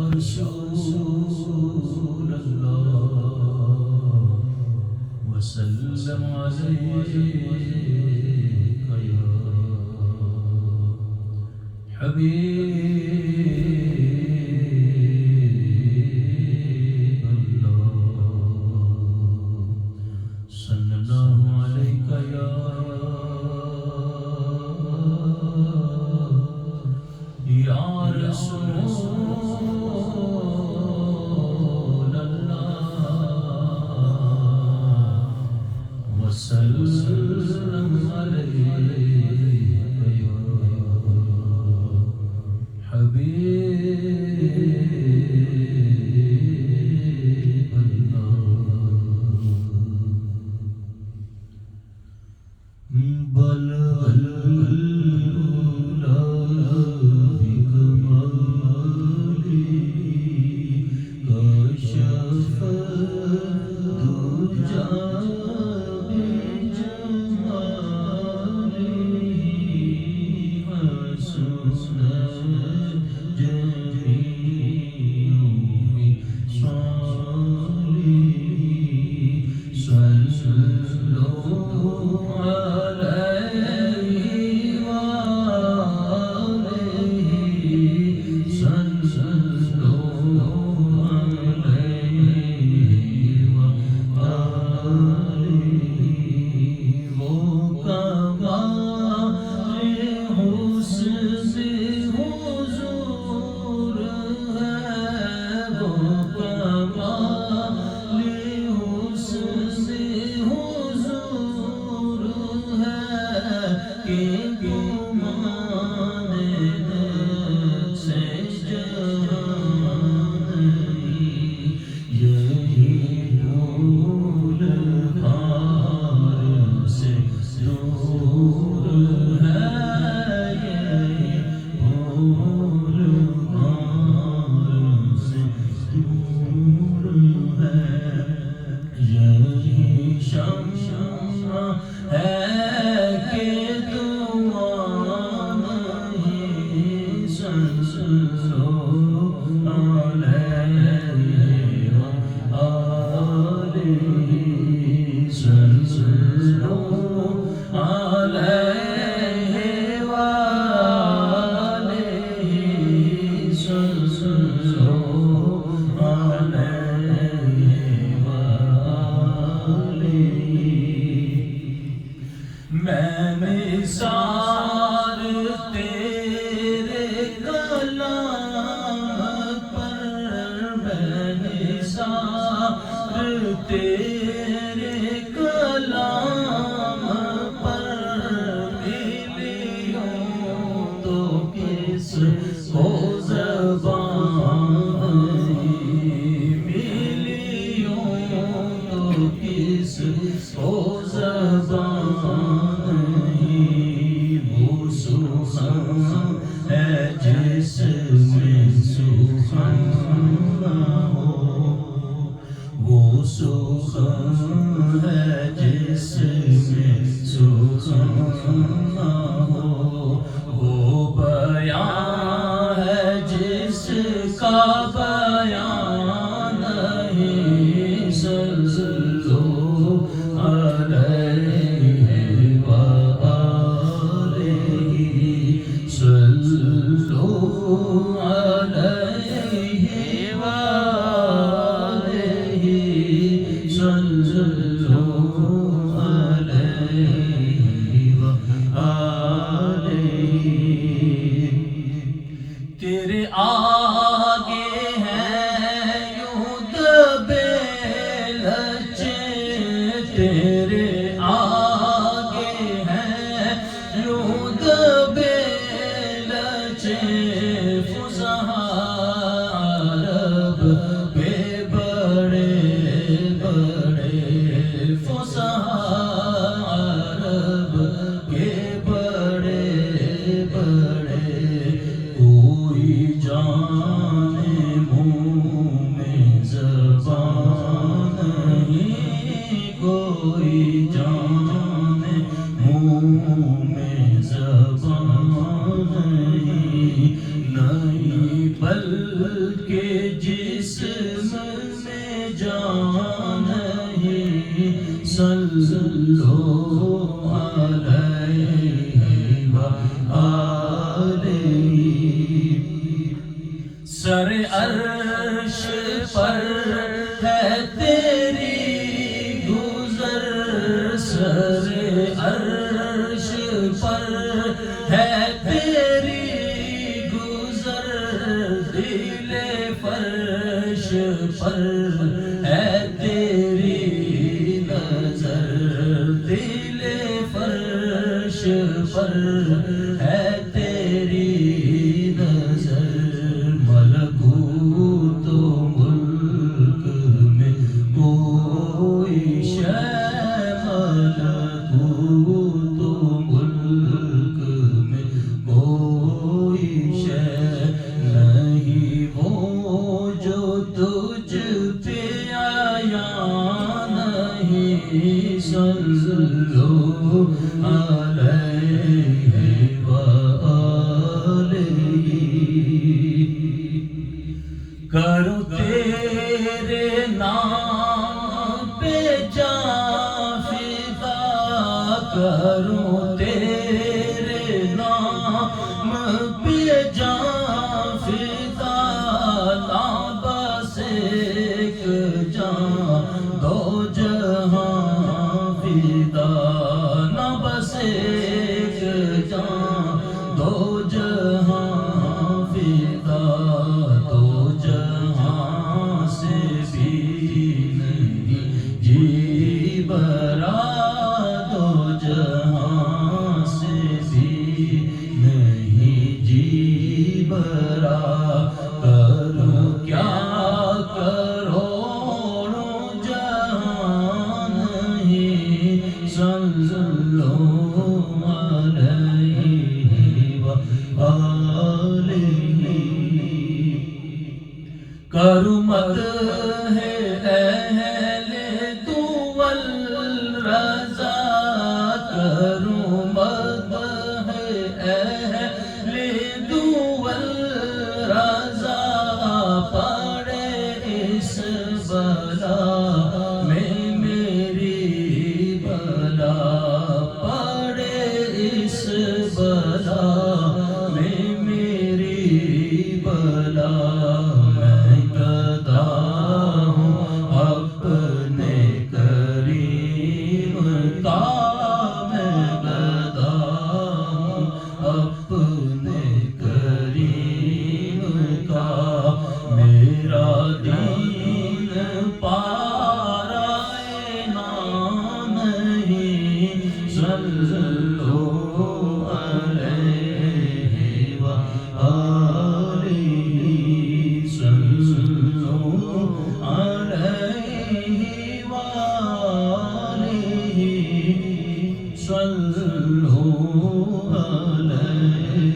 رسول اللہ وسلم علیک یا حبیب اللہ صلی اللہ علیک یا رسول اللہ وسلم علیک یا حبیب اللہ بلغ العلا بکماله کشف الدجى بجماله حسنت جميع خصاله صلوا عليه وآله صلوا عليه وآله وہ کمال حسن حضور ہے وہ کمال حسن حضور ہے کہ گمان سے جہان یہی پھول ہار سے دور ہے یہی پھول ہار سے دور ہے یہی شمع ہے کہ دعا نہیں صلو علیہ وآلہ صلو علیہ وآلہ صلو علیہ وآلہ میں نثار تیرے کلام پر میں نثار تیرے کلام پر ملیوں تو کس کو زبان ملیوں تو کس کو زبان وہ سخن ہے جس میں سخن نہ ہو وہ سخن ہے جس میں سخن نہ ہو وہ بیان ہے جس کا بیان نہیں صلو علیہ وآلہ صلو علیہ وآلہ صلو علیہ وآلہ تیرے آگے ہیں یوں دبے لچے تیرے آگے ہیں یوں دبے لچے فصحاء عرب کے بڑے بڑے فصحاء عرب کے بڑے بڑے کوئی جانے منہ میں زبان نہیں کوئی جانے منہ میں زبان نہیں بلکہ صلوا علیہ وآلہ۔ سر عرش پر ہے تیری گزر، سر عرش پر ہے تیری گزر، دل فرش پر ہے تیری نظر، دل فرش پر ہے تیری نظر۔ ملکوت و ملک میں کوئی شے، ملکوت و ملک میں کوئی شے نہیں وہ جو تجھ پہ عیاں نہیں۔ صلو علیہ وآلہ۔ کرو تیرے نام پہ جاں فدا، کرو تیرے نام پہ جاں فدا، نہ بس ایک جاں دو جہاں فدا، نہ بس ایک جاں دو جہاں فدا، دو جہاں سے بھی نہیں جی برا، دو جہاں سے بھی نہیں جی برا۔ کرو کیا کروڑوں جہاں نہیں، صلو علیہ وآلہ۔ کرو مدح اہل دول رضا، کرو مدح اہل دول رضا، پڑے اس بلا میں میری بلا، پڑے اس بلا میں میری بلا۔ میں گدا ہوں اپنے کریم کا، میں گدا ہوں اپنے کریم کا، میرا دین پارائے نام نہیں۔ صلو علیہ وآلہ، صلو علیہ وآلہ، صلو علیہ